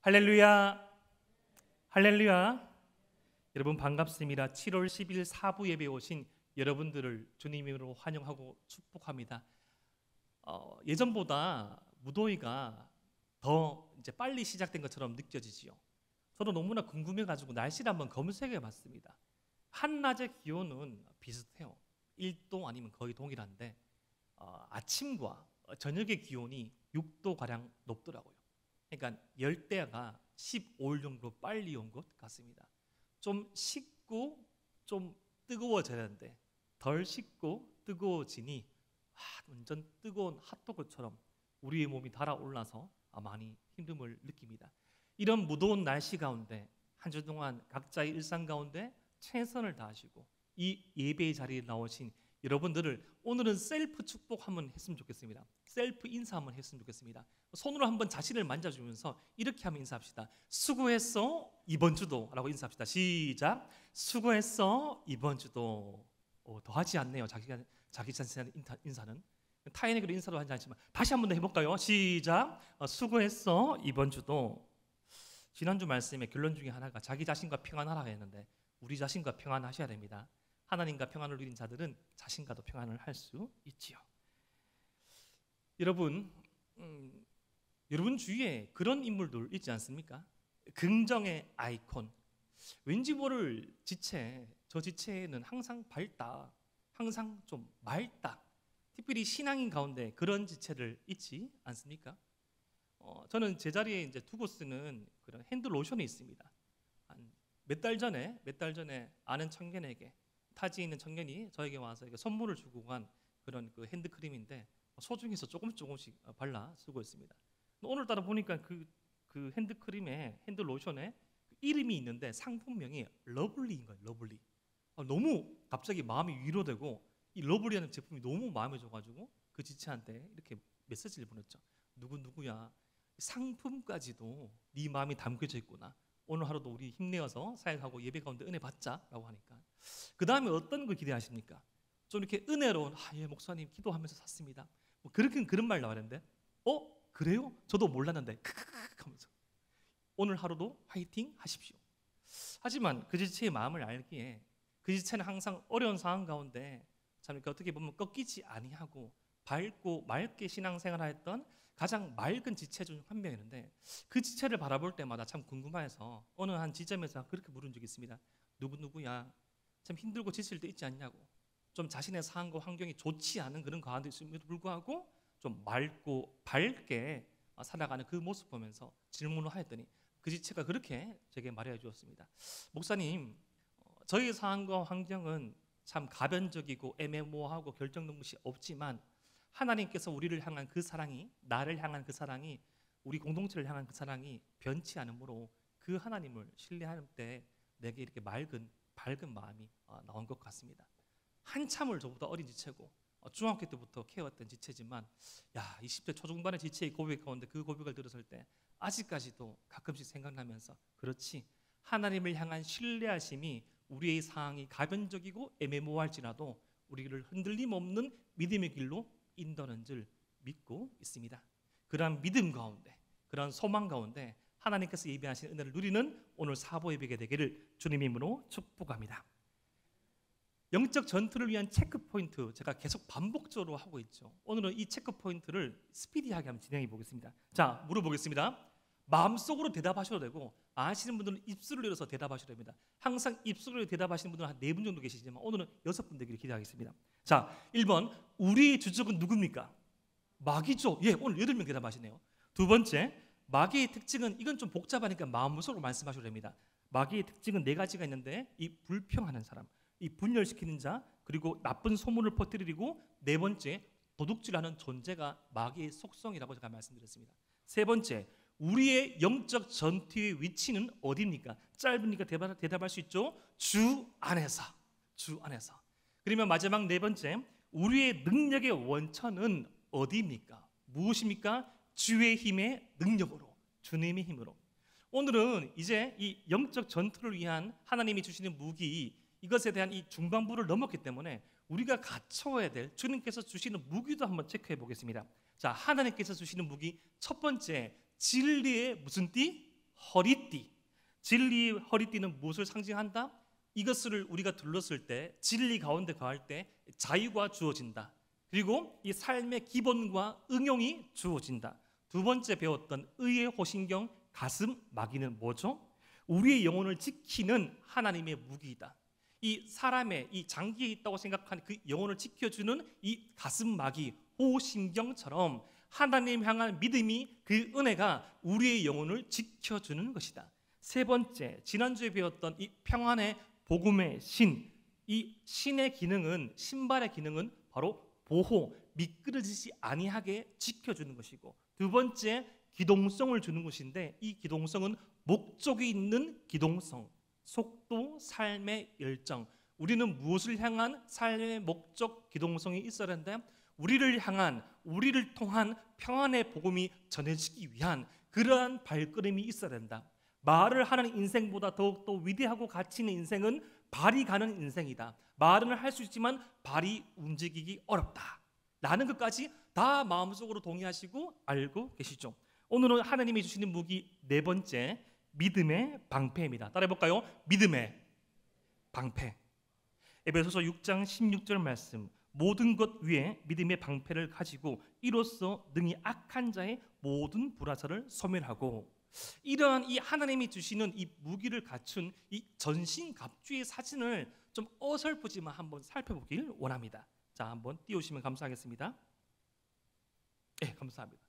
할렐루야, 할렐루야. 여러분 반갑습니다. 7월 10일 사부 예배에 오신 여러분들을 주님으로 환영하고 축복합니다. 예전보다 무더위가 더 이제 빨리 시작된 것처럼 느껴지지요. 저도 너무나 궁금해가지고 날씨를 한번 검색해봤습니다. 한낮의 기온은 비슷해요. 1도 아니면 거의 동일한데 아침과 저녁의 기온이 6도 가량 높더라고요. 그러니까 열대야가 15일 정도 빨리 온 것 같습니다. 좀 식고 좀 뜨거워져야 하는데 덜 식고 뜨거워지니 완전 뜨거운 핫도그처럼 우리의 몸이 달아올라서 많이 힘듦을 느낍니다. 이런 무더운 날씨 가운데 한 주 동안 각자의 일상 가운데 최선을 다하시고 이 예배의 자리에 나오신 여러분들을 오늘은 셀프 축복 한번 했으면 좋겠습니다. 셀프 인사 한번 했으면 좋겠습니다. 손으로 한번 자신을 만져주면서 이렇게 한번 인사합시다. 수고했어 이번 주도 라고 인사합시다. 시작. 수고했어 이번 주도. 더 하지 않네요. 자기 자신의 인사는 타인에게도 인사도 하지 않지만 다시 한번 더 해볼까요? 시작. 수고했어 이번 주도. 지난주 말씀의 결론 중에 하나가 자기 자신과 평안하라고 했는데 우리 자신과 평안하셔야 됩니다. 하나님과 평안을 누린 자들은 자신과도 평안을 할 수 있지요. 여러분, 여러분 주위에 그런 인물들 있지 않습니까? 긍정의 아이콘. 왠지 모를 지체, 저 지체는 항상 밝다, 항상 좀 맑다. 특별히 신앙인 가운데 그런 지체를 있지 않습니까? 저는 제 자리에 이제 두고 쓰는 그런 핸드 로션이 있습니다. 몇 달 전에 아는 청년에게 타지에 있는 청년이 저에게 와서 선물을 주고 간 그런 그 핸드크림인데 소중해서 조금씩 발라 쓰고 있습니다. 오늘따라 보니까 그 핸드크림에 핸드 로션에 이름이 있는데 상품명이 러블리인 거예요. 러블리. 너무 갑자기 마음이 위로되고 이 러블리라는 제품이 너무 마음에 줘가지고 그 지체한테 이렇게 메시지를 보냈죠. 누구야 상품까지도 네 마음이 담겨져 있구나. 오늘 하루도 우리 힘내어서 사역하고 예배 가운데 은혜 받자라고 하니까 그 다음에 어떤 걸 기대하십니까? 좀 이렇게 은혜로운 예 목사님 기도하면서 샀습니다. 뭐 그런 말 나왔는데 그래요? 저도 몰랐는데 크크크 하면서 오늘 하루도 화이팅 하십시오. 하지만 그 지체의 마음을 알기에 그 지체는 항상 어려운 상황 가운데 참 이렇게 어떻게 보면 꺾이지 아니하고 밝고 맑게 신앙생활하였던 가장 맑은 지체 중 한 명이었는데 그 지체를 바라볼 때마다 참 궁금해서 어느 한 지점에서 그렇게 물은 적이 있습니다. 누구야 참 힘들고 지칠 때 있지 않냐고. 좀 자신의 상황과 환경이 좋지 않은 그런 가운데 있음에도 불구하고 좀 맑고 밝게 살아가는 그 모습 보면서 질문을 하였더니 그 지체가 그렇게 제게 말해 주었습니다. 목사님, 저희 상황과 환경은 참 가변적이고 애매모호하고 결정된 것이 없지만 하나님께서 우리를 향한 그 사랑이, 나를 향한 그 사랑이, 우리 공동체를 향한 그 사랑이 변치 않으므로 그 하나님을 신뢰할 때 내게 이렇게 밝은 마음이 나온 것 같습니다. 한참을 저보다 어린 지체고 중학교 때부터 키워왔던 지체지만 20대 초중반의 지체의 고백 가운데 그 고백을 들었을 때 아직까지도 가끔씩 생각나면서 그렇지, 하나님을 향한 신뢰하심이 우리의 상황이 가변적이고 애매모호할지라도 우리를 흔들림 없는 믿음의 길로 인도하는 줄 믿고 있습니다. 그러한 믿음 가운데, 그러한 소망 가운데 하나님께서 예비하신 은혜를 누리는 오늘 사보 예배가 되기를 주님의 이름으로 축복합니다. 영적 전투를 위한 체크포인트 제가 계속 반복적으로 하고 있죠. 오늘은 이 체크포인트를 스피디하게 한번 진행해 보겠습니다. 자, 물어보겠습니다. 마음속으로 대답하셔도 되고 아시는 분들은 입술을 열어서 대답하셔도 됩니다. 항상 입술로 대답하시는 분들은 한 4분 정도 계시지만 오늘은 6분 되기를 기대하겠습니다. 자, 1번, 우리의 주적은 누굽니까? 마귀죠. 예, 오늘 8명 대답하시네요. 두 번째, 마귀의 특징은, 이건 좀 복잡하니까 마음속으로 말씀하셔도 됩니다. 마귀의 특징은 4가지가 있는데 이 불평하는 사람, 이 분열시키는 자, 그리고 나쁜 소문을 퍼뜨리고, 4번째, 도둑질하는 존재가 마귀의 속성이라고 제가 말씀드렸습니다. 3번째, 우리의 영적 전투의 위치는 어디입니까? 짧으니까 대답할 수 있죠. 주 안에서. 그러면 마지막 4번째, 우리의 능력의 원천은 어디입니까? 무엇입니까? 주의 힘의 능력으로, 주님의 힘으로. 오늘은 이제 이 영적 전투를 위한 하나님이 주시는 무기, 이것에 대한 이 중반부를 넘었기 때문에 우리가 갖춰야 될 주님께서 주시는 무기도 한번 체크해 보겠습니다. 자, 하나님께서 주시는 무기 첫 번째, 진리의 무슨 띠? 허리띠. 진리의 허리띠는 무엇을 상징한다? 이것을 우리가 둘렀을 때, 진리 가운데 거할 때 자유가 주어진다. 그리고 이 삶의 기본과 응용이 주어진다. 두 번째 배웠던 의의 호신경 가슴 마귀는 뭐죠? 우리의 영혼을 지키는 하나님의 무기이다. 이 사람의 이 장기에 있다고 생각하는 그 영혼을 지켜주는 이 가슴 마귀 호신경처럼 하나님 향한 믿음이, 그 은혜가 우리의 영혼을 지켜주는 것이다. 세 번째, 지난주에 배웠던 이 평안의 복음의 신, 이 신의 기능은, 신발의 기능은 바로 보호, 미끄러지지 아니하게 지켜주는 것이고, 두 번째 기동성을 주는 것인데, 이 기동성은 목적이 있는 기동성, 속도, 삶의 열정. 우리는 무엇을 향한 삶의 목적, 기동성이 있어야 한다? 우리를 향한, 우리를 통한 평안의 복음이 전해지기 위한 그러한 발걸음이 있어야 된다. 말을 하는 인생보다 더욱더 위대하고 가치 있는 인생은 발이 가는 인생이다. 말은 할 수 있지만 발이 움직이기 어렵다 라는 것까지 다 마음속으로 동의하시고 알고 계시죠? 오늘은 하나님이 주시는 무기 네 번째, 믿음의 방패입니다. 따라해볼까요? 믿음의 방패. 에베소서 6장 16절 말씀, 모든 것 위에 믿음의 방패를 가지고 이로써 능히 악한 자의 모든 불화살을 소멸하고. 이러한 이 하나님이 주시는 이 무기를 갖춘 이 전신갑주의 사진을 좀 어설프지만 한번 살펴보길 원합니다. 자, 한번 띄우시면 감사하겠습니다. 네, 감사합니다.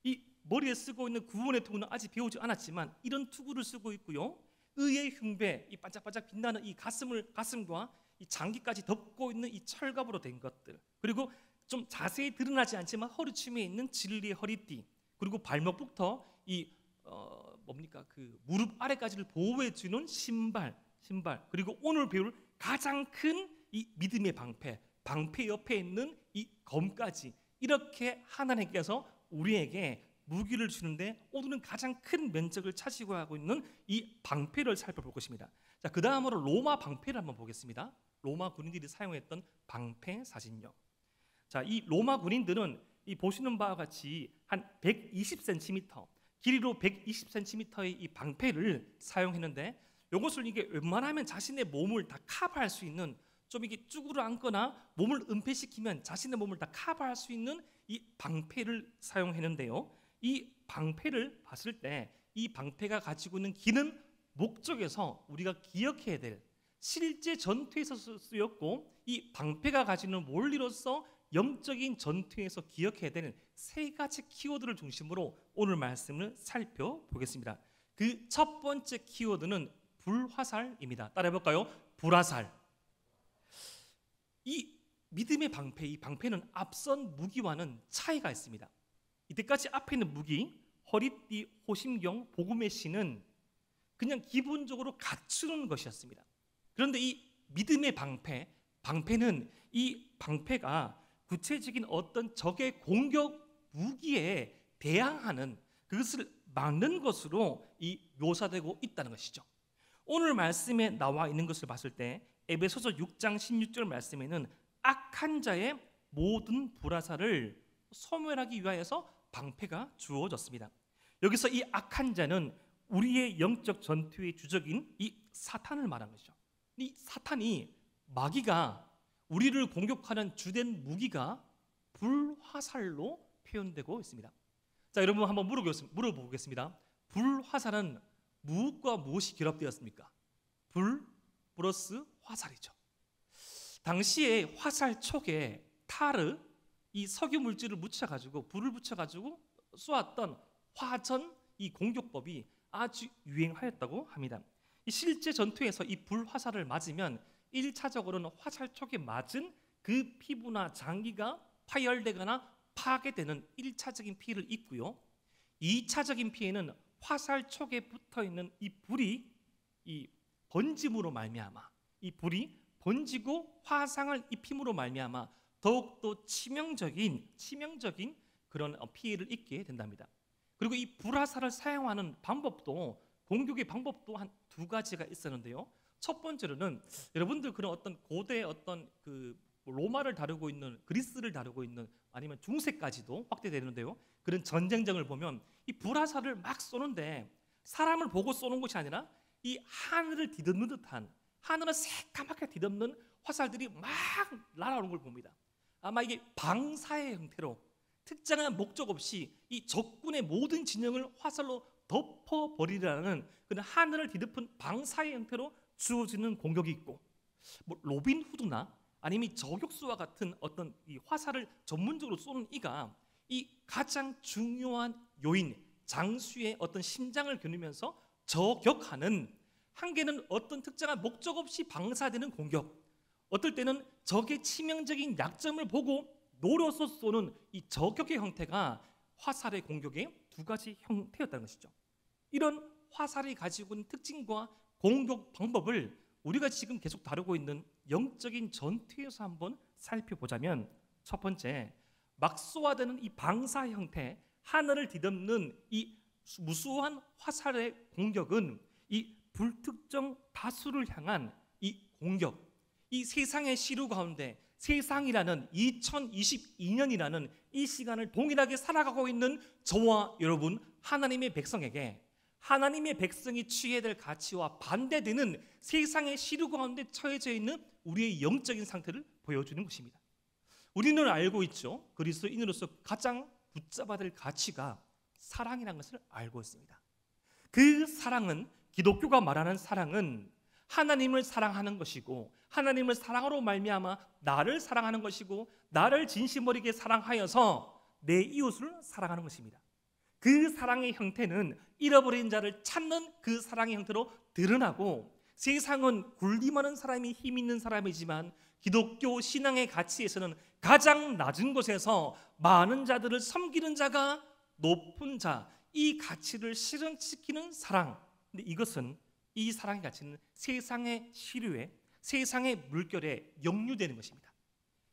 이 머리에 쓰고 있는 구원의 투구는 아직 배우지 않았지만 이런 투구를 쓰고 있고요. 의의 흉배, 이 반짝반짝 빛나는 이 가슴과 이 장기까지 덮고 있는 이 철갑으로 된 것들, 그리고 좀 자세히 드러나지 않지만 허리춤에 있는 진리의 허리띠, 그리고 발목부터 이 그 무릎 아래까지를 보호해 주는 신발, 그리고 오늘 배울 가장 큰 이 믿음의 방패 옆에 있는 이 검까지, 이렇게 하나님께서 우리에게 무기를 주는데 오늘은 가장 큰 면적을 차지하고 하고 있는 이 방패를 살펴볼 것입니다. 자, 그 다음으로 로마 방패를 한번 보겠습니다. 로마 군인들이 사용했던 방패 사진요. 자, 이 로마 군인들은 이 보시는 바와 같이 한 120cm, 길이로 120cm의 이 방패를 사용했는데, 이것을 이게 웬만하면 자신의 몸을 다 커버할 수 있는, 좀 이게 쭈그려 앉거나 몸을 은폐시키면 자신의 몸을 다 커버할 수 있는 이 방패를 사용했는데요. 이 방패를 봤을 때 이 방패가 가지고 있는 기능, 목적에서 우리가 기억해야 될, 실제 전투에서 쓰였고 이 방패가 가지는 원리로서 영적인 전투에서 기억해야 되는 세 가지 키워드를 중심으로 오늘 말씀을 살펴보겠습니다. 그 첫 번째 키워드는 불화살입니다. 따라해볼까요? 불화살. 이 믿음의 방패, 이 방패는 앞선 무기와는 차이가 있습니다. 이때까지 앞에 있는 무기, 허리띠, 호심경, 복음의 신은 그냥 기본적으로 갖추는 것이었습니다. 그런데 이 믿음의 방패는 이 방패가 구체적인 어떤 적의 공격 무기에 대항하는, 그것을 막는 것으로 이 묘사되고 있다는 것이죠. 오늘 말씀에 나와 있는 것을 봤을 때 에베소서 6장 16절 말씀에는 악한 자의 모든 불화살을 소멸하기 위하여서 방패가 주어졌습니다. 여기서 이 악한 자는 우리의 영적 전투의 주적인 이 사탄을 말한 것이죠. 이 사탄이, 마귀가 우리를 공격하는 주된 무기가 불화살로 표현되고 있습니다. 자, 여러분 한번 물어보겠습니다. 불화살은 무엇과 무엇이 결합되었습니까? 불 플러스 화살이죠. 당시에 화살 촉에 타르, 이 석유 물질을 묻혀가지고, 불을 붙여가지고 쏘았던 화전, 이 공격법이 아주 유행하였다고 합니다. 이 실제 전투에서 이 불화살을 맞으면 1차적으로는 화살 촉에 맞은 그 피부나 장기가 파열되거나 파괴되는 1차적인 피해를 입고요. 2차적인 피해는 화살 촉에 붙어있는 이 불이 이 번짐으로 말미암아, 이 불이 번지고 화상을 입힘으로 말미암아 더욱더 치명적인 그런 피해를 입게 된답니다. 그리고 이 불화살을 사용하는 방법도, 공격의 방법도 한 두 가지가 있었는데요. 첫 번째로는 여러분들 그런 어떤 고대 어떤 그 로마를 다루고 있는, 그리스를 다루고 있는, 아니면 중세까지도 확대되는데요. 그런 전쟁장을 보면 이 불화살을 막 쏘는데 사람을 보고 쏘는 것이 아니라 이 하늘을 뒤덮는 듯한, 하늘을 새까맣게 뒤덮는 화살들이 막 날아오는 걸 봅니다. 아마 이게 방사의 형태로 특정한 목적 없이 이 적군의 모든 진영을 화살로 덮어버리라는 그런 하늘을 뒤덮은 방사의 형태로 주어지는 공격이 있고, 뭐 로빈 후드나 아니면 저격수와 같은 어떤 이 화살을 전문적으로 쏘는 이가 이 가장 중요한 요인, 장수의 어떤 심장을 겨누면서 저격하는, 한계는 어떤 특정한 목적 없이 방사되는 공격, 어떨 때는 적의 치명적인 약점을 보고 노려서 쏘는 이 저격의 형태가 화살의 공격의 두 가지 형태였다는 것이죠. 이런 화살이 가지고 있는 특징과 공격 방법을 우리가 지금 계속 다루고 있는 영적인 전투에서 한번 살펴보자면, 첫 번째, 막 쏘아대는 이 방사 형태, 하늘을 뒤덮는 이 무수한 화살의 공격은 이 불특정 다수를 향한 이 공격, 이 세상의 시류 가운데 세상이라는 2022년이라는 이 시간을 동일하게 살아가고 있는 저와 여러분 하나님의 백성에게, 하나님의 백성이 취해야 될 가치와 반대되는 세상의 시류 가운데 처해져 있는 우리의 영적인 상태를 보여주는 것입니다. 우리는 알고 있죠. 그리스도인으로서 가장 붙잡아야 될 가치가 사랑이라는 것을 알고 있습니다. 그 사랑은, 기독교가 말하는 사랑은 하나님을 사랑하는 것이고, 하나님을 사랑으로 말미암아 나를 사랑하는 것이고, 나를 진심 어리게 사랑하여서 내 이웃을 사랑하는 것입니다. 그 사랑의 형태는 잃어버린 자를 찾는 그 사랑의 형태로 드러나고, 세상은 군림하는 사람이 힘 있는 사람이지만 기독교 신앙의 가치에서는 가장 낮은 곳에서 많은 자들을 섬기는 자가 높은 자, 이 가치를 실현시키는 사랑. 근데 이것은, 이 사랑의 가치는 세상의 시류에, 세상의 물결에 역류되는 것입니다.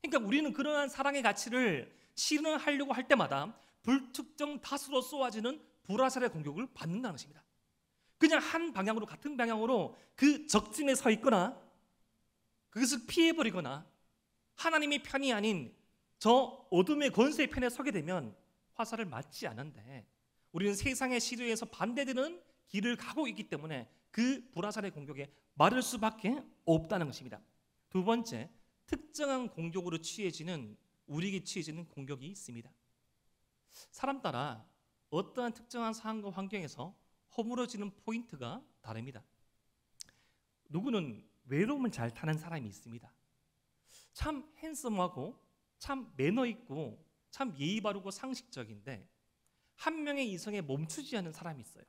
그러니까 우리는 그러한 사랑의 가치를 실현하려고 할 때마다 불특정 다수로 쏘아지는 불화살의 공격을 받는다는 것입니다. 그냥 한 방향으로, 같은 방향으로 그 적진에 서 있거나 그것을 피해버리거나 하나님의 편이 아닌 저 어둠의 권세의 편에 서게 되면 화살을 맞지 않는데, 우리는 세상의 시류에서 반대되는 길을 가고 있기 때문에 그 불화살의 공격에 맞을 수밖에 없다는 것입니다. 두 번째, 특정한 공격으로 우리에게 취해지는 공격이 있습니다. 사람 따라 어떠한 특정한 상황과 환경에서 허물어지는 포인트가 다릅니다. 누구는 외로움을 잘 타는 사람이 있습니다. 참 핸섬하고 참 매너 있고 참 예의 바르고 상식적인데 한 명의 이성에 멈추지 않는 사람이 있어요.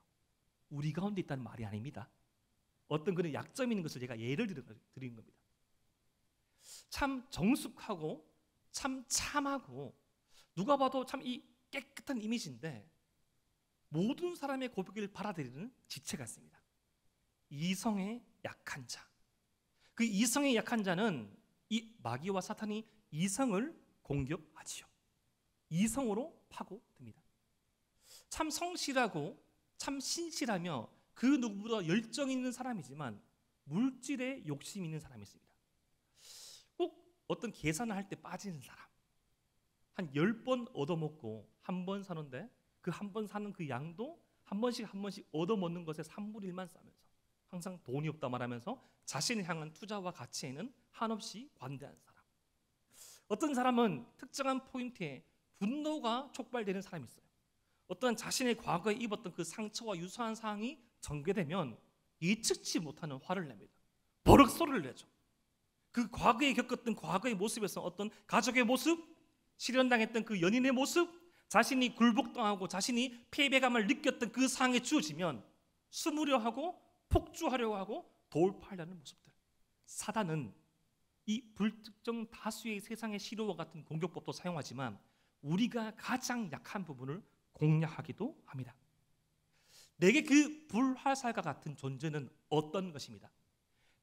우리 가운데 있다는 말이 아닙니다. 어떤 그런 약점 있는 것을 제가 예를 드리는 겁니다. 참 정숙하고 참 참하고 누가 봐도 참 이 깨끗한 이미지인데 모든 사람의 고백을 받아들이는 지체가 있습니다. 이성의 약한 자. 그 이성의 약한 자는 이 마귀와 사탄이 이성을 공격하지요. 이성으로 파고듭니다. 참 성실하고 참 신실하며 그 누구보다 열정 있는 사람이지만 물질에 욕심 있는 사람이 있습니다. 꼭 어떤 계산을 할 때 빠지는 사람. 한 10번 얻어먹고 한 번 사는데 그 한 번 사는 그 양도 한 번씩 얻어먹는 것에 3분의 1만 싸면서 항상 돈이 없다 말하면서 자신을 향한 투자와 가치에는 한없이 관대한 사람. 어떤 사람은 특정한 포인트에 분노가 촉발되는 사람이 있어요. 어떤 자신의 과거에 입었던 그 상처와 유사한 사항이 전개되면 예측치 못하는 화를 냅니다. 버럭 소리를 내죠. 그 과거에 겪었던 과거의 모습에서 어떤 가족의 모습, 실현당했던 그 연인의 모습, 자신이 굴복당하고 자신이 패배감을 느꼈던 그 상황에 주어지면 숨으려 하고 폭주하려고 하고 돌파하려는 모습들. 사단은 이 불특정 다수의 세상의 시로와 같은 공격법도 사용하지만 우리가 가장 약한 부분을 공략하기도 합니다. 내게 그 불화살과 같은 존재는 어떤 것입니다.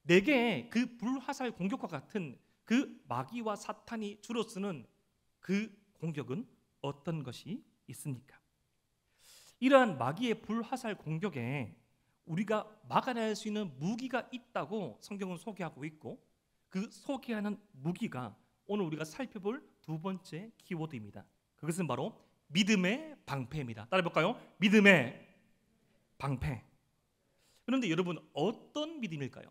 내게 그 불화살 공격과 같은 그 마귀와 사탄이 주로 쓰는 그 공격은 어떤 것이 있습니까? 이러한 마귀의 불화살 공격에 우리가 막아낼 수 있는 무기가 있다고 성경은 소개하고 있고, 그 소개하는 무기가 오늘 우리가 살펴볼 두 번째 키워드입니다. 그것은 바로 믿음의 방패입니다. 따라해볼까요? 믿음의 방패. 그런데 여러분, 어떤 믿음일까요?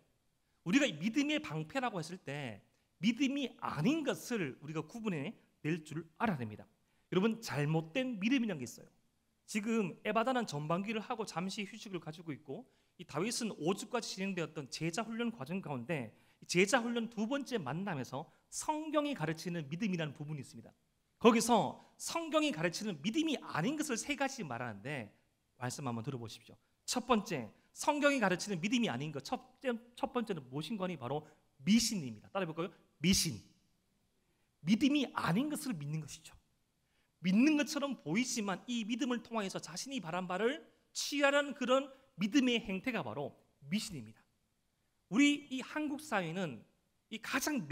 우리가 믿음의 방패라고 했을 때 믿음이 아닌 것을 우리가 구분해 낼 줄 알아야 됩니다. 여러분, 잘못된 믿음이라는 게 있어요. 지금 에바다는 전반기를 하고 잠시 휴식을 가지고 있고, 이 다윗은 5주까지 진행되었던 제자 훈련 과정 가운데 제자 훈련 두 번째 만남에서 성경이 가르치는 믿음이라는 부분이 있습니다. 거기서 성경이 가르치는 믿음이 아닌 것을 세 가지 말하는데, 말씀 한번 들어보십시오. 첫 번째, 성경이 가르치는 믿음이 아닌 것, 첫 번째는 무엇인 거니? 바로 미신입니다. 따라해볼까요? 미신. 믿음이 아닌 것을 믿는 것이죠. 믿는 것처럼 보이지만 이 믿음을 통해서 자신이 바란 바를 취하는 그런 믿음의 행태가 바로 미신입니다. 우리 이 한국 사회는 이 가장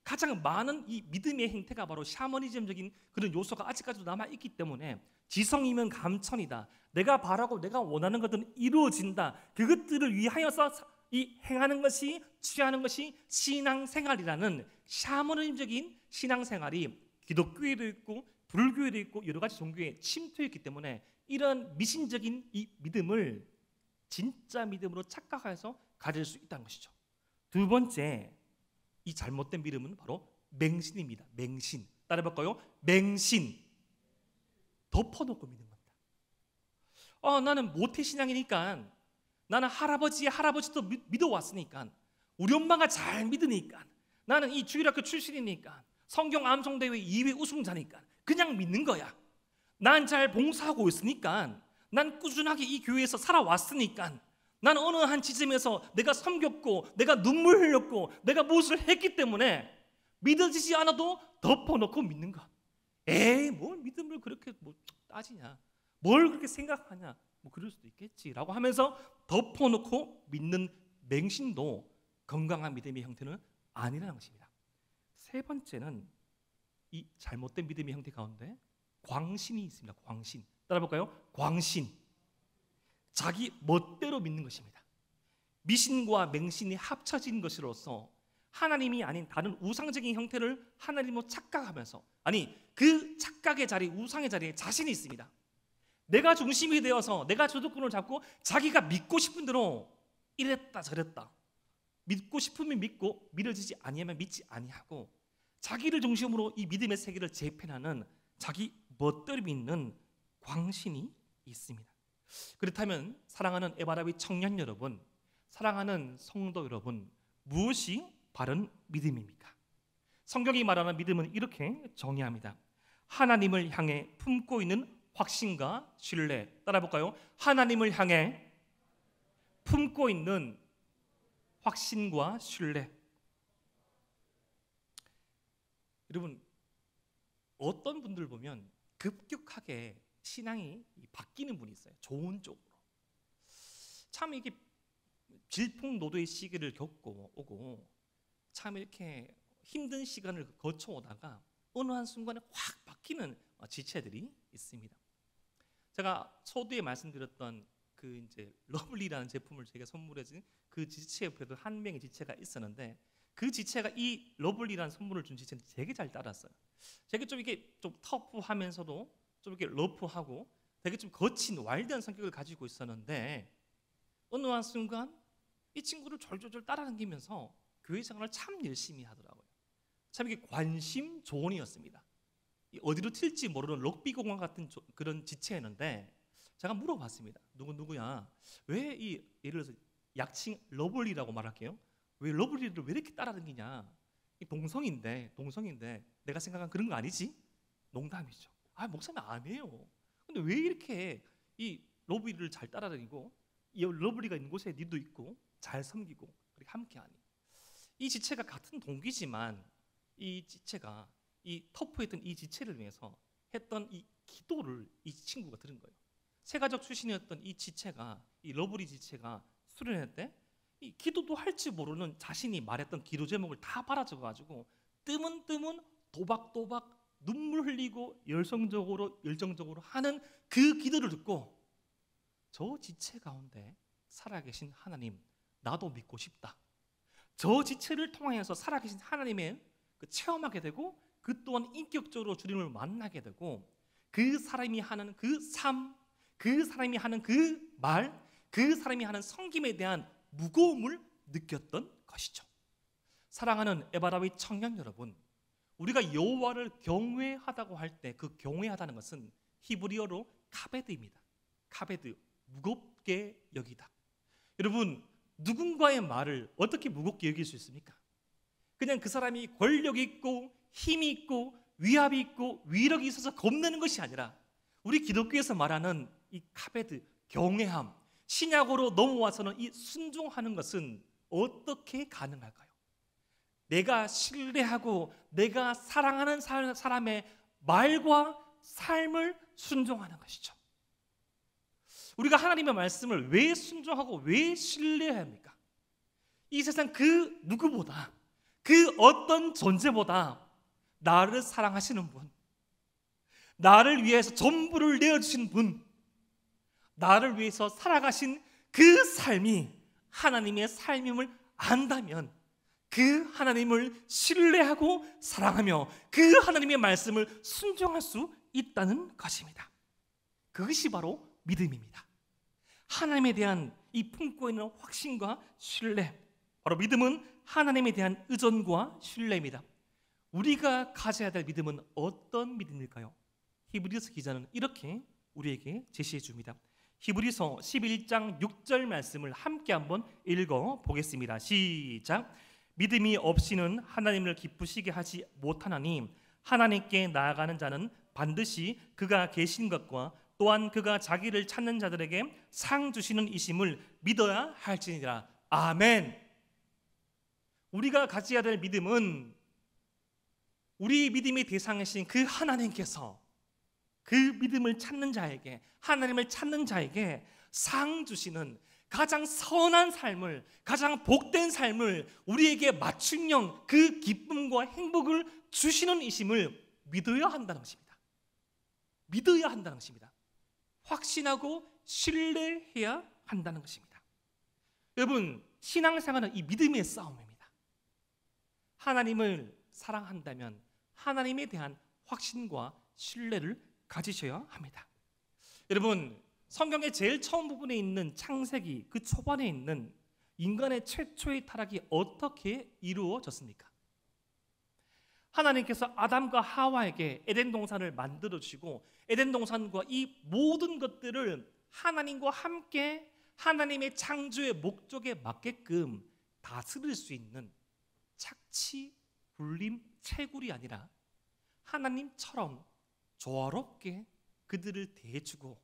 가장 많은 이 믿음의 행태가 바로 샤머니즘적인 그런 요소가 아직까지도 남아있기 때문에, 지성이면 감천이다, 내가 바라고 내가 원하는 것들은 이루어진다, 그것들을 위하여서 이 행하는 것이, 취하는 것이 신앙생활이라는 샤머니즘적인 신앙생활이 기독교에도 있고 불교에도 있고 여러 가지 종교에 침투했기 때문에, 이런 미신적인 이 믿음을 진짜 믿음으로 착각해서 가질 수 있다는 것이죠. 두 번째, 이 잘못된 믿음은 바로 맹신입니다. 맹신. 따라해볼까요? 맹신. 덮어놓고 믿는 겁니다. 나는 모태신앙이니까, 나는 할아버지도 믿어왔으니까, 우리 엄마가 잘 믿으니까, 나는 이 주일학교 출신이니까, 성경 암송대회 2회 우승자니까 그냥 믿는 거야. 난 잘 봉사하고 있으니까, 난 꾸준하게 이 교회에서 살아왔으니까, 난 어느 한 지점에서 내가 섬겼고 내가 눈물 흘렸고 내가 무엇을 했기 때문에 믿어지지 않아도 덮어놓고 믿는 것. 뭘 믿음을 그렇게 따지냐, 뭘 그렇게 생각하냐, 그럴 수도 있겠지라고 하면서 덮어놓고 믿는 맹신도 건강한 믿음의 형태는 아니라는 것입니다. 세 번째는 이 잘못된 믿음의 형태 가운데 광신이 있습니다. 광신. 따라볼까요? 광신. 자기 멋대로 믿는 것입니다. 미신과 맹신이 합쳐진 것으로서 하나님이 아닌 다른 우상적인 형태를 하나님으로 착각하면서, 아니 그 착각의 자리, 우상의 자리에 자신이 있습니다. 내가 중심이 되어서 내가 주도권을 잡고 자기가 믿고 싶은 대로 이랬다 저랬다, 믿고 싶으면 믿고 믿어지지 아니하면 믿지 아니하고, 자기를 중심으로 이 믿음의 세계를 재편하는 자기 멋대로 믿는 광신이 있습니다. 그렇다면 사랑하는 에바라비 청년 여러분, 사랑하는 성도 여러분, 무엇이 바른 믿음입니까? 성경이 말하는 믿음은 이렇게 정의합니다. 하나님을 향해 품고 있는 확신과 신뢰. 따라해볼까요? 하나님을 향해 품고 있는 확신과 신뢰. 여러분, 어떤 분들 보면 급격하게 신앙이 바뀌는 분이 있어요. 좋은 쪽으로. 참 이게 질풍노도의 시기를 겪고 오고 참 이렇게 힘든 시간을 거쳐오다가 어느 한순간에 확 바뀌는 지체들이 있습니다. 제가 초두에 말씀드렸던 그 이제 러블리라는 제품을 제가 선물해준 그 지체 옆에도 한 명의 지체가 있었는데, 그 지체가 이 러블리라는 선물을 준 지체는 되게 잘 따랐어요. 되게 좀 이게 좀 터프하면서도 좀 이렇게 러프하고 되게 좀 거친 와일드한 성격을 가지고 있었는데, 어느 한 순간 이 친구를 졸졸졸 따라다니면서 교회 생활을 참 열심히 하더라고요. 참 이게 관심 조언이었습니다. 어디로 튈지 모르는 럭비 공원 같은 그런 지체였는데, 제가 물어봤습니다. 누구야? 왜 이 예를 들어서 약칭 러블리라고 말할게요. 왜 러블리를 왜 이렇게 따라다니냐? 이 동성인데 내가 생각한 그런 거 아니지? 농담이죠. 목사님 아니에요. 근데 왜 이렇게 이 러블리를 잘 따라다니고 이 러블리가 있는 곳에 니도 있고 잘 섬기고 그렇게 함께하니? 이 지체가 같은 동기지만 이 지체가 이 터프했던 이 지체를 위해서 했던 이 기도를 이 친구가 들은 거예요. 세가족 출신이었던 이 지체가, 이 러블리 지체가 수련회 때 이 기도도 할지 모르는 자신이 말했던 기도 제목을 다 받아적어가지고 뜨문뜨문 도박도박 눈물 흘리고 열정적으로 하는 그 기도를 듣고, 저 지체 가운데 살아계신 하나님, 나도 믿고 싶다. 저 지체를 통하여서 살아계신 하나님의 체험하게 되고, 그 또한 인격적으로 주님을 만나게 되고, 그 사람이 하는 그 삶, 그 사람이 하는 그 말, 그 사람이 하는 섬김에 대한 무거움을 느꼈던 것이죠. 사랑하는 에바라위 청년 여러분, 우리가 여호와를 경외하다고 할 때 그 경외하다는 것은 히브리어로 카베드입니다. 카베드, 무겁게 여기다. 여러분, 누군가의 말을 어떻게 무겁게 여길 수 있습니까? 그냥 그 사람이 권력 있고 힘이 있고 위압이 있고 위력이 있어서 겁내는 것이 아니라 우리 기독교에서 말하는 이 카베드, 경외함, 신약으로 넘어와서는 이 순종하는 것은 어떻게 가능할까요? 내가 신뢰하고 내가 사랑하는 사람의 말과 삶을 순종하는 것이죠. 우리가 하나님의 말씀을 왜 순종하고 왜 신뢰해야 합니까? 이 세상 그 누구보다, 그 어떤 존재보다 나를 사랑하시는 분, 나를 위해서 전부를 내어주신 분, 나를 위해서 살아가신 그 삶이 하나님의 삶임을 안다면 그 하나님을 신뢰하고 사랑하며 그 하나님의 말씀을 순종할 수 있다는 것입니다. 그것이 바로 믿음입니다. 하나님에 대한 이 품고 있는 확신과 신뢰, 바로 믿음은 하나님에 대한 의존과 신뢰입니다. 우리가 가져야 될 믿음은 어떤 믿음일까요? 히브리서 기자는 이렇게 우리에게 제시해 줍니다. 히브리서 11장 6절 말씀을 함께 한번 읽어보겠습니다. 시작. 믿음이 없이는 하나님을 기쁘시게 하지 못하나니 하나님께 나아가는 자는 반드시 그가 계신 것과 또한 그가 자기를 찾는 자들에게 상 주시는 이심을 믿어야 할지니라. 아멘. 우리가 가져야 될 믿음은 우리 믿음의 대상이신 그 하나님께서 그 믿음을 찾는 자에게, 하나님을 찾는 자에게 상 주시는 가장 선한 삶을, 가장 복된 삶을 우리에게 맞춤형 그 기쁨과 행복을 주시는 이심을 믿어야 한다는 것입니다. 믿어야 한다는 것입니다. 확신하고 신뢰해야 한다는 것입니다. 여러분, 신앙생활은 이 믿음의 싸움입니다. 하나님을 사랑한다면 하나님에 대한 확신과 신뢰를 가지셔야 합니다. 여러분, 성경의 제일 처음 부분에 있는 창세기 그 초반에 있는 인간의 최초의 타락이 어떻게 이루어졌습니까? 하나님께서 아담과 하와에게 에덴 동산을 만들어 주시고 에덴 동산과 이 모든 것들을 하나님과 함께 하나님의 창조의 목적에 맞게끔 다스릴 수 있는 착취, 불림, 채굴이 아니라 하나님처럼 조화롭게 그들을 대해주고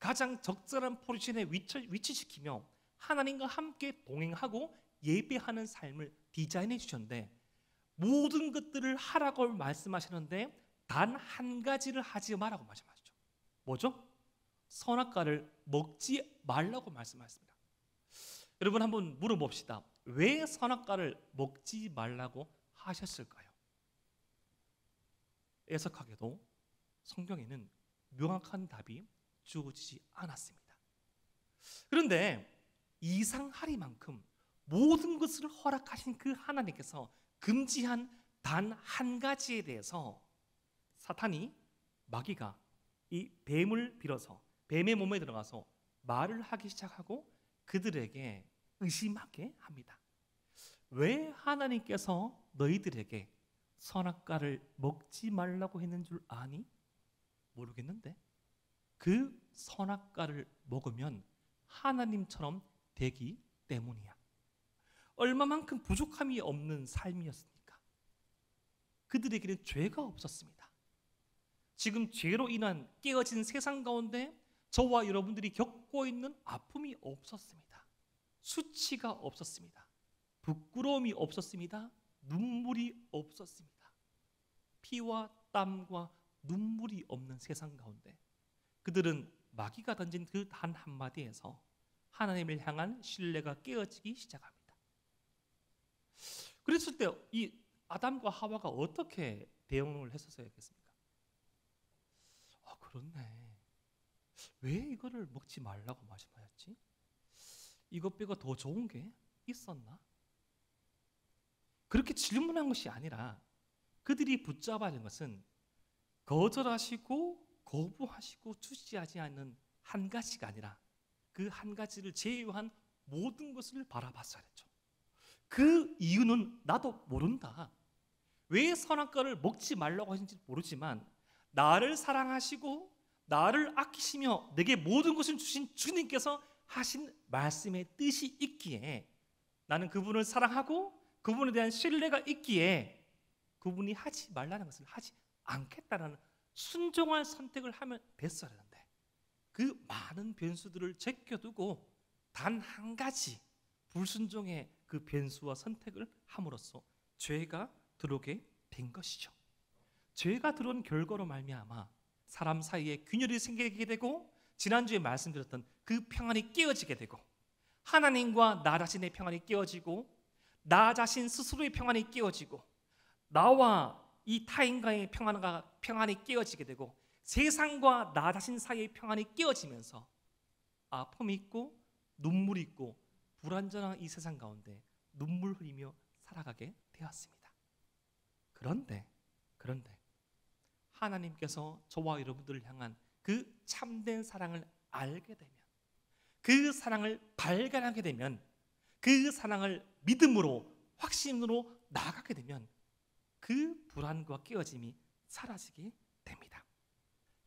가장 적절한 포지션에 위치시키며 하나님과 함께 동행하고 예배하는 삶을 디자인해 주셨는데 모든 것들을 하라고 말씀하시는데 단 한 가지를 하지 말라고 말씀하시죠. 뭐죠? 선악과를 먹지 말라고 말씀하셨습니다. 여러분, 한번 물어봅시다. 왜 선악과를 먹지 말라고 하셨을까요? 애석하게도 성경에는 명확한 답이 주어지지 않았습니다. 그런데 이상하리만큼 모든 것을 허락하신 그 하나님께서 금지한 단 한 가지에 대해서 사탄이, 마귀가 이 뱀을 빌어서 뱀의 몸에 들어가서 말을 하기 시작하고 그들에게 의심하게 합니다. 왜 하나님께서 너희들에게 선악과를 먹지 말라고 했는 줄 아니? 모르겠는데 그 선악과를 먹으면 하나님처럼 되기 때문이야. 얼마만큼 부족함이 없는 삶이었습니까? 그들에게는 죄가 없었습니다. 지금 죄로 인한 깨어진 세상 가운데 저와 여러분들이 겪고 있는 아픔이 없었습니다. 수치가 없었습니다. 부끄러움이 없었습니다. 눈물이 없었습니다. 피와 땀과 눈물이 없는 세상 가운데 그들은 마귀가 던진 그 단 한마디에서 하나님을 향한 신뢰가 깨어지기 시작합니다. 그랬을 때 이 아담과 하와가 어떻게 대응을 했었어야겠습니까? 그렇네. 왜 이거를 먹지 말라고 말씀하셨지? 이것 빼고 더 좋은 게 있었나? 그렇게 질문한 것이 아니라 그들이 붙잡아야 하는 것은 거절하시고 거부하시고 주시하지 않는 한 가지가 아니라 그 한 가지를 제외한 모든 것을 바라봤어야 했죠. 그 이유는 나도 모른다. 왜 선악과를 먹지 말라고 하신지 모르지만 나를 사랑하시고 나를 아끼시며 내게 모든 것을 주신 주님께서 하신 말씀의 뜻이 있기에 나는 그분을 사랑하고 그분에 대한 신뢰가 있기에 그분이 하지 말라는 것을 하지 않겠다는 순종할 선택을 하면 됐어야 하는데 그 많은 변수들을 제껴두고 단 한 가지 불순종의 그 변수와 선택을 함으로써 죄가 들어오게 된 것이죠. 죄가 들어온 결과로 말미암아 사람 사이에 균열이 생기게 되고 지난주에 말씀드렸던 그 평안이 깨어지게 되고 하나님과 나 자신의 평안이 깨어지고 나 자신 스스로의 평안이 깨어지고 나와 이 타인과의 평안이 깨어지게 되고 세상과 나 자신 사이의 평안이 깨어지면서 아픔이 있고 눈물이 있고 불완전한 이 세상 가운데 눈물 흘리며 살아가게 되었습니다. 그런데 하나님께서 저와 여러분들을 향한 그 참된 사랑을 알게 되면 그 사랑을 발견하게 되면 그 사랑을 믿음으로 확신으로 나아가게 되면 그 불안과 깨어짐이 사라지게 됩니다.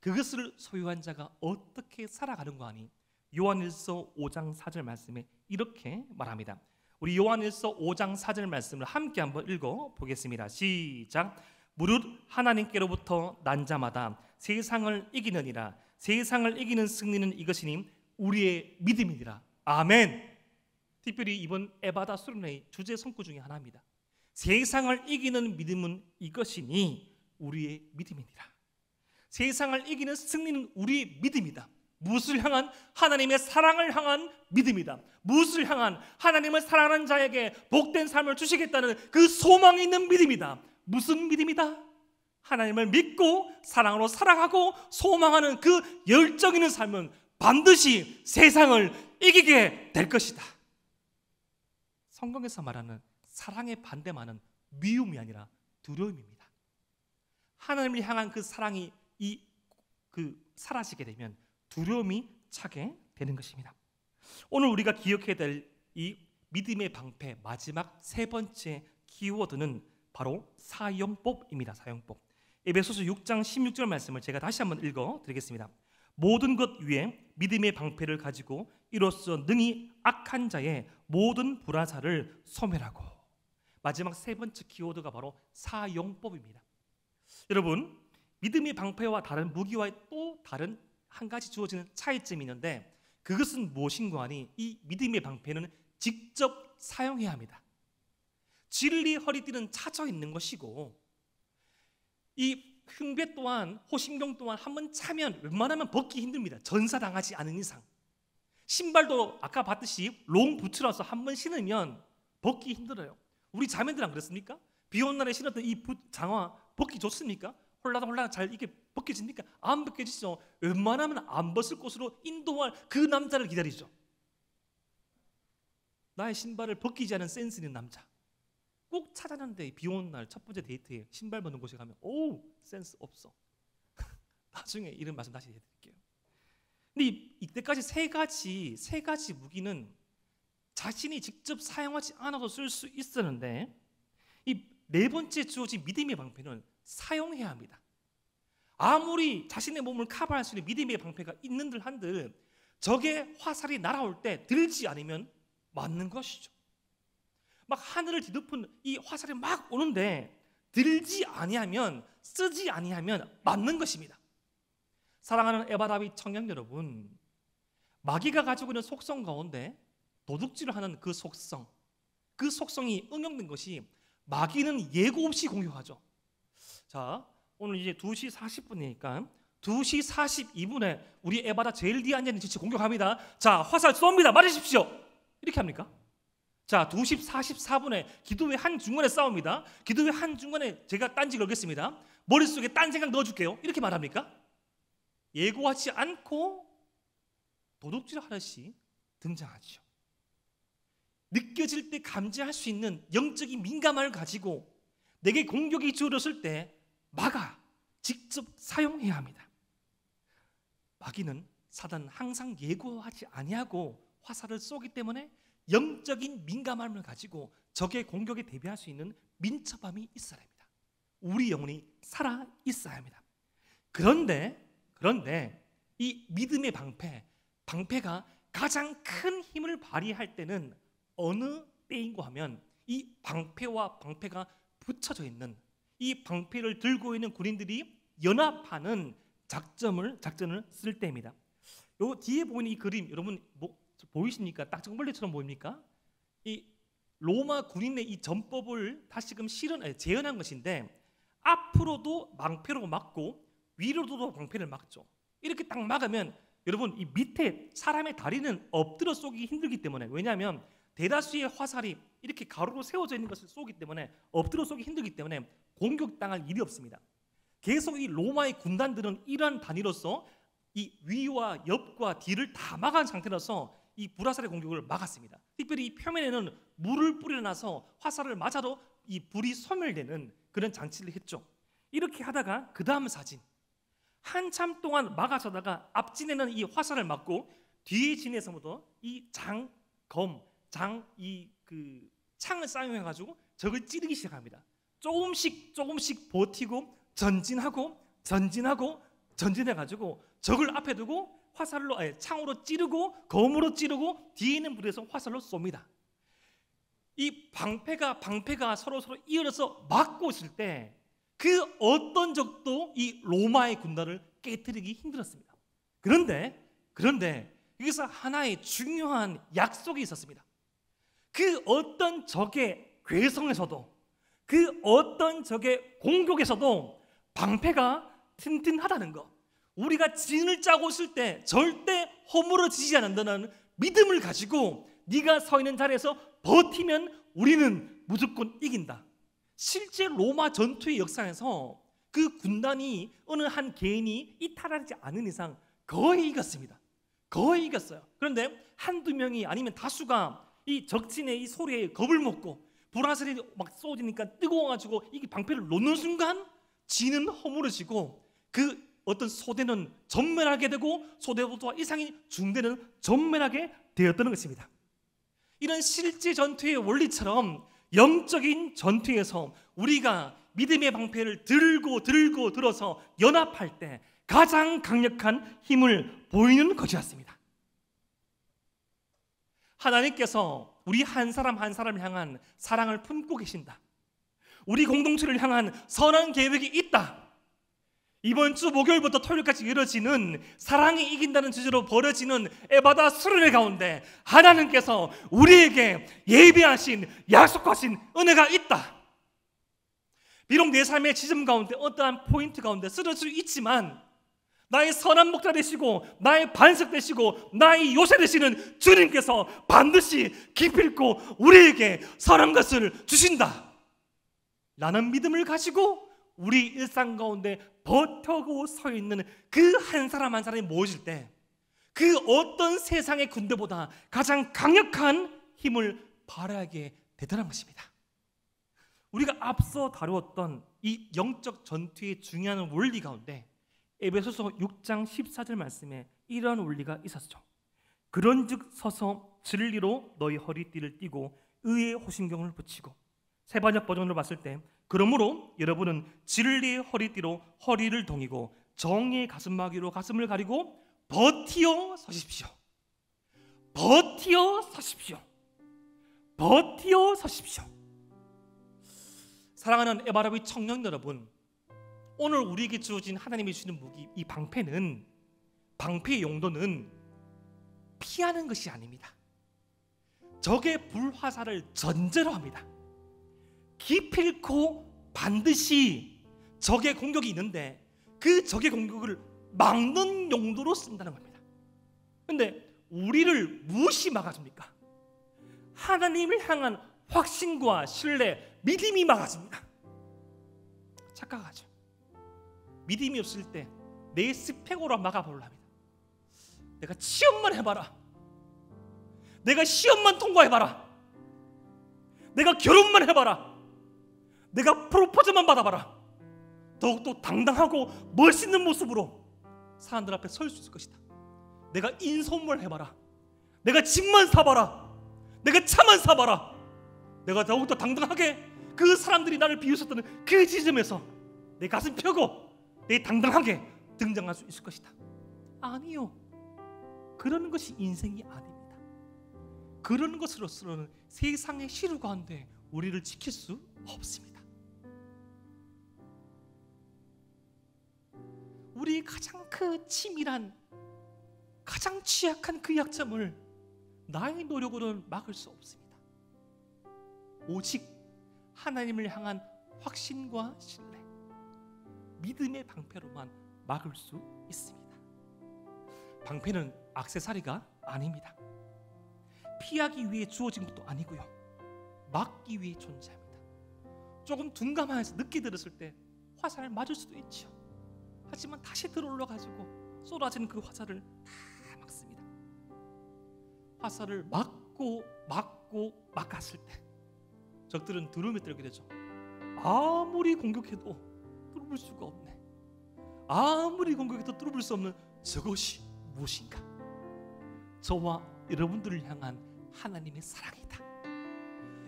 그것을 소유한 자가 어떻게 살아가는가 하니 요한일서 5장 4절 말씀에 이렇게 말합니다. 우리 요한일서 5장 4절 말씀을 함께 한번 읽어보겠습니다. 시작. 무릇 하나님께로부터 난 자마다 세상을 이기느니라. 세상을 이기는 승리는 이것이니 우리의 믿음이니라. 아멘. 특별히 이번 에바다 수련회의 주제 성구 중에 하나입니다. 세상을 이기는 믿음은 이것이니 우리의 믿음이니라. 세상을 이기는 승리는 우리의 믿음이다. 무엇을 향한? 하나님의 사랑을 향한 믿음이다. 무엇을 향한? 하나님을 사랑하는 자에게 복된 삶을 주시겠다는 그 소망이 있는 믿음이다. 무슨 믿음이다? 하나님을 믿고 사랑으로 살아가고 소망하는 그 열정 있는 삶은 반드시 세상을 이기게 될 것이다. 성경에서 말하는 사랑의 반대만은 미움이 아니라 두려움입니다. 하나님을 향한 그 사랑이 사라지게 되면 두려움이 차게 되는 것입니다. 오늘 우리가 기억해야 될 이 믿음의 방패 마지막 세 번째 키워드는 바로 사용법입니다. 사용법. 에베소서 6장 16절 말씀을 제가 다시 한번 읽어드리겠습니다. 모든 것 위에 믿음의 방패를 가지고 이로써 능히 악한 자의 모든 불화살을 소멸하고. 마지막 세 번째 키워드가 바로 사용법입니다. 여러분, 믿음의 방패와 다른 무기와 또 다른 한 가지 주어지는 차이점이 있는데 그것은 무엇인가 하니 이 믿음의 방패는 직접 사용해야 합니다. 진리 허리띠는 차져 있는 것이고 이 흉배 또한 호심경 또한 한번 차면 웬만하면 벗기 힘듭니다. 전사당하지 않은 이상. 신발도 아까 봤듯이 롱 부츠라서 한번 신으면 벗기 힘들어요. 우리 자매들 안 그렇습니까? 비 오는 날에 신었던 이 장화 벗기 좋습니까? 홀라당 잘 이게 벗겨집니까? 안 벗겨지죠. 웬만하면 안 벗을 곳으로 인도할 그 남자를 기다리죠. 나의 신발을 벗기지 않은 센스 있는 남자 꼭 찾아내는데 비 오는 날 첫 번째 데이트에 신발 벗는 곳에 가면 오 센스 없어. 나중에 이런 말씀 다시 해드릴게요. 근데 이때까지 세 가지 무기는 자신이 직접 사용하지 않아도 쓸 수 있었는데 이 네 번째 주어진 믿음의 방패는 사용해야 합니다. 아무리 자신의 몸을 커버할 수 있는 믿음의 방패가 있는들 한들 적의 화살이 날아올 때 들지 않으면 맞는 것이죠. 막 하늘을 뒤덮은 이 화살이 막 오는데 들지 아니하면 쓰지 아니하면 맞는 것입니다. 사랑하는 에바다비 청년 여러분, 마귀가 가지고 있는 속성 가운데 도둑질을 하는 그 속성이 응용된 것이 마귀는 예고 없이 공격하죠. 자, 오늘 이제 2시 40분이니까 2시 42분에 우리 에바다 제일 뒤에 앉아있는 지체 공격합니다. 자, 화살 쏩니다. 맞으십시오. 이렇게 합니까? 자, 2시 44분에 기도회 한중간에 싸웁니다. 기도회 한중간에 제가 딴지 걸겠습니다. 머릿속에 딴 생각 넣어줄게요. 이렇게 말합니까? 예고하지 않고 도둑질 하듯이 등장하죠. 느껴질 때 감지할 수 있는 영적인 민감함을 가지고 내게 공격이 주어졌을 때 직접 사용해야 합니다. 마귀는 사단은 항상 예고하지 아니하고 화살을 쏘기 때문에 영적인 민감함을 가지고 적의 공격에 대비할 수 있는 민첩함이 있어야 합니다. 우리 영혼이 살아 있어야 합니다. 그런데 이 믿음의 방패가 가장 큰 힘을 발휘할 때는 어느 때인가 하면 이 방패와 방패가 붙여져 있는, 이 방패를 들고 있는 군인들이 연합하는 작전을 쓸 때입니다. 요 뒤에 보이는 이 그림 여러분 보이십니까? 딱정벌레처럼 보입니까? 이 로마 군인의 이 전법을 다시금 재현한 것인데, 앞으로도 방패로 막고 위로도 방패를 막죠. 이렇게 딱 막으면 여러분 이 밑에 사람의 다리는 엎드려 쏘기 힘들기 때문에, 왜냐하면 대다수의 화살이 이렇게 가로로 세워져 있는 것을 쏘기 때문에 엎드려 쏘기 힘들기 때문에 공격당할 일이 없습니다. 계속 이 로마의 군단들은 이러한 단위로서 이 위와 옆과 뒤를 다 막은 상태라서 이 불화살의 공격을 막았습니다. 특별히 이 표면에는 물을 뿌려놔서 화살을 맞아도 이 불이 소멸되는 그런 장치를 했죠. 이렇게 하다가 그 다음 사진, 한참 동안 막아서다가 앞진에는 이 화살을 맞고 뒤에 진에서부터 이 창을 사용해가지고 적을 찌르기 시작합니다. 조금씩 버티고 전진해가지고 적을 앞에 두고 창으로 찌르고 검으로 찌르고 뒤에 있는 무리에서 화살로 쏩니다. 이 방패가 서로 이어서 막고 있을 때 그 어떤 적도 이 로마의 군단을 깨뜨리기 힘들었습니다. 그런데 여기서 하나의 중요한 약속이 있었습니다. 그 어떤 적의 괴성에서도, 그 어떤 적의 공격에서도 방패가 튼튼하다는 거, 우리가 진을 짜고 있을 때 절대 허물어지지 않는다는 믿음을 가지고 네가 서 있는 자리에서 버티면 우리는 무조건 이긴다. 실제 로마 전투의 역사에서 그 군단이 어느 한 개인이 이탈하지 않은 이상 거의 이겼습니다. 거의 이겼어요. 그런데 한두 명이 아니면 다수가 이 적진의 이 소리에 겁을 먹고 불화살이 막 쏘지니까 뜨거워가지고 이 방패를 놓는 순간 진은 허물어지고 그 어떤 소대는 전멸하게 되고 소대보다 이상이 중대는 전멸하게 되었다는 것입니다. 이런 실제 전투의 원리처럼 영적인 전투에서 우리가 믿음의 방패를 들어서 연합할 때 가장 강력한 힘을 보이는 것이었습니다. 하나님께서 우리 한 사람 한 사람을 향한 사랑을 품고 계신다. 우리 공동체를 향한 선한 계획이 있다. 이번 주 목요일부터 토요일까지 이뤄지는 사랑이 이긴다는 주제로 벌어지는 에바다 수련회 가운데 하나님께서 우리에게 예비하신 약속하신 은혜가 있다. 비록 내 삶의 지점 가운데 어떠한 포인트 가운데 쓰러질 수 있지만 나의 선한 목자 되시고 나의 반석 되시고 나의 요새 되시는 주님께서 반드시 기필코 우리에게 선한 것을 주신다 라는 믿음을 가지고 우리 일상 가운데 버텨고 서 있는 그 한 사람 한 사람이 모여질 때 그 어떤 세상의 군대보다 가장 강력한 힘을 발휘하게 되더란 것입니다. 우리가 앞서 다루었던 이 영적 전투의 중요한 원리 가운데 에베소서 6장 14절 말씀에 이러한 원리가 있었죠. 그런즉 서서 진리로 너희 허리띠를 띠고 의의 호심경을 붙이고, 세번역 버전으로 봤을 때 그러므로 여러분은 진리의 허리띠로 허리를 동이고 정의의 가슴막이로 가슴을 가리고 버티어 서십시오. 버티어 서십시오. 버티어 서십시오. 사랑하는 에바라비 청년 여러분, 오늘 우리에게 주어진 하나님이 주시는 무기, 이 방패의 용도는 피하는 것이 아닙니다. 적의 불화살을 전제로 합니다. 기필코 반드시 적의 공격이 있는데 그 적의 공격을 막는 용도로 쓴다는 겁니다. 그런데 우리를 무엇이 막아줍니까? 하나님을 향한 확신과 신뢰, 믿음이 막아줍니다. 착각하죠. 믿음이 없을 때 내 스펙으로 막아보려 합니다. 내가 시험만 해봐라. 내가 시험만 통과해봐라. 내가 결혼만 해봐라. 내가 프로포즈만 받아봐라. 더욱더 당당하고 멋있는 모습으로 사람들 앞에 설 수 있을 것이다. 내가 인소문을 해봐라. 내가 집만 사봐라. 내가 차만 사봐라. 내가 더욱더 당당하게 그 사람들이 나를 비웃었던 그 지점에서 내 가슴 펴고 내 당당하게 등장할 수 있을 것이다. 아니요, 그러는 것이 인생이 아닙니다. 그러는 것으로서는 세상의 시류 가운데 우리를 지킬 수 없습니다. 우리 가장 그 치밀한, 가장 취약한 그 약점을 나의 노력으로는 막을 수 없습니다. 오직 하나님을 향한 확신과 신뢰, 믿음의 방패로만 막을 수 있습니다. 방패는 액세서리가 아닙니다. 피하기 위해 주어진 것도 아니고요, 막기 위해 존재합니다. 조금 둔감해서 늦게 들었을 때 화살을 맞을 수도 있죠. 하지만 다시 들어올라가지고 쏟아지는 그 화살을 다 막습니다. 화살을 막고 막았을 때 적들은 두려움에 떨게 되죠. 아무리 공격해도 뚫을 수가 없네. 아무리 공격해도 뚫을 수 없는 저것이 무엇인가? 저와 여러분들을 향한 하나님의 사랑이다.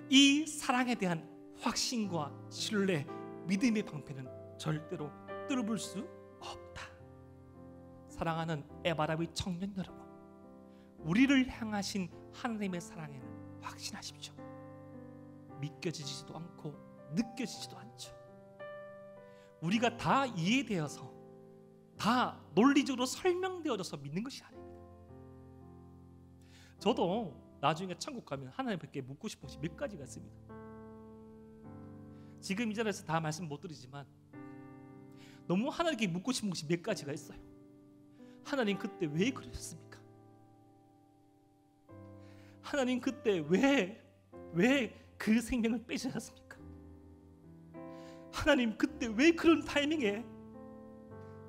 이 사랑에 대한 확신과 신뢰, 믿음의 방패는 절대로 뚫을 수 없다. 사랑하는 에바라비 청년 여러분, 우리를 향하신 하나님의 사랑에는 확신하십시오. 믿겨지지도 않고 느껴지지도 않죠. 우리가 다 이해되어서, 다 논리적으로 설명되어져서 믿는 것이 아닙니다. 저도 나중에 천국 가면 하나님께 묻고 싶은 것이 몇 가지가 있습니다. 지금 이 자리에서 다 말씀 못 드리지만 너무 하나님께 묻고 싶은 것이 몇 가지가 있어요. 하나님 그때 왜 그러셨습니까? 하나님 그때 왜 그 생명을 빼주셨습니까? 하나님 그때 왜 그런 타이밍에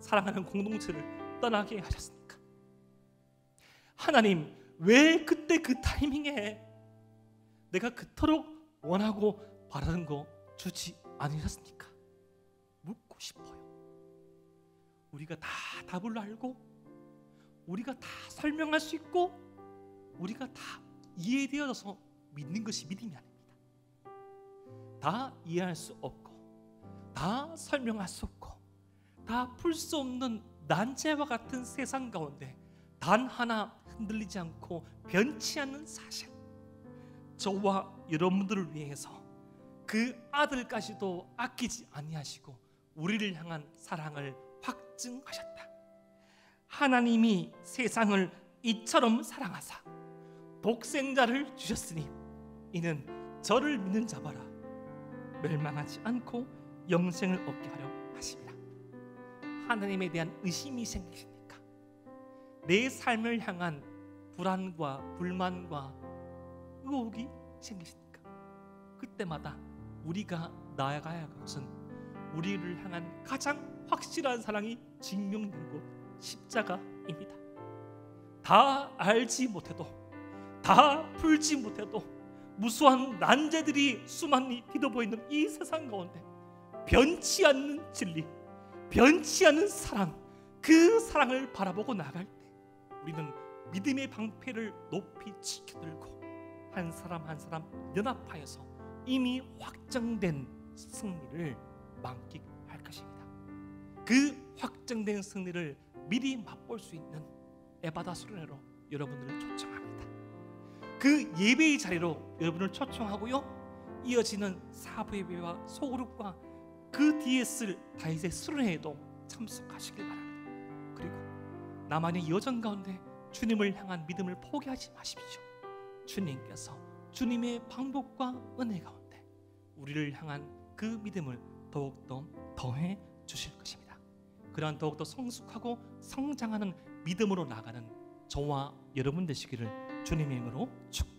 사랑하는 공동체를 떠나게 하셨습니까? 하나님 왜 그때 그 타이밍에 내가 그토록 원하고 바라는 거 주지 않으셨습니까? 묻고 싶어요. 우리가 다 답을 알고, 우리가 다 설명할 수 있고, 우리가 다 이해되어서 믿는 것이 믿음이 아닙니다. 다 이해할 수 없고, 다 설명할 수 없고, 다 풀 수 없는 난제와 같은 세상 가운데 단 하나 흔들리지 않고 변치 않는 사실, 저와 여러분들을 위해서 그 아들까지도 아끼지 아니하시고 우리를 향한 사랑을 확증하셨다. 하나님이 세상을 이처럼 사랑하사 독생자를 주셨으니 이는 저를 믿는 자마다 멸망하지 않고 영생을 얻게 하려 하십니다. 하나님에 대한 의심이 생기십니까? 내 삶을 향한 불안과 불만과 의혹이 생기십니까? 그때마다 우리가 나아가야 할 것은 우리를 향한 가장 확실한 사랑이 증명된 곳, 십자가입니다. 다 알지 못해도, 다 풀지 못해도 무수한 난제들이 수많이 뒤덮어있는 이 세상 가운데 변치 않는 진리, 변치 않는 사랑, 그 사랑을 바라보고 나갈 때 우리는 믿음의 방패를 높이 지켜들고 한 사람 한 사람 연합하여서 이미 확정된 승리를 만끽할 것입니다. 그 확정된 승리를 미리 맛볼 수 있는 에바다 수련회로 여러분들을 초청합니다. 그 예배의 자리로 여러분을 초청하고요, 이어지는 사부 예배와 소그룹과 그 뒤에 쓸 다윗의 수련회에도 참석하시길 바랍니다. 그리고 나만의 여정 가운데 주님을 향한 믿음을 포기하지 마십시오. 주님께서 주님의 방법과 은혜 가운데 우리를 향한 그 믿음을 더욱더 더해 주실 것입니다. 그러한 더욱더 성숙하고 성장하는 믿음으로 나가는 저와 여러분 되시기를 주님의 이름으로 축복합니다.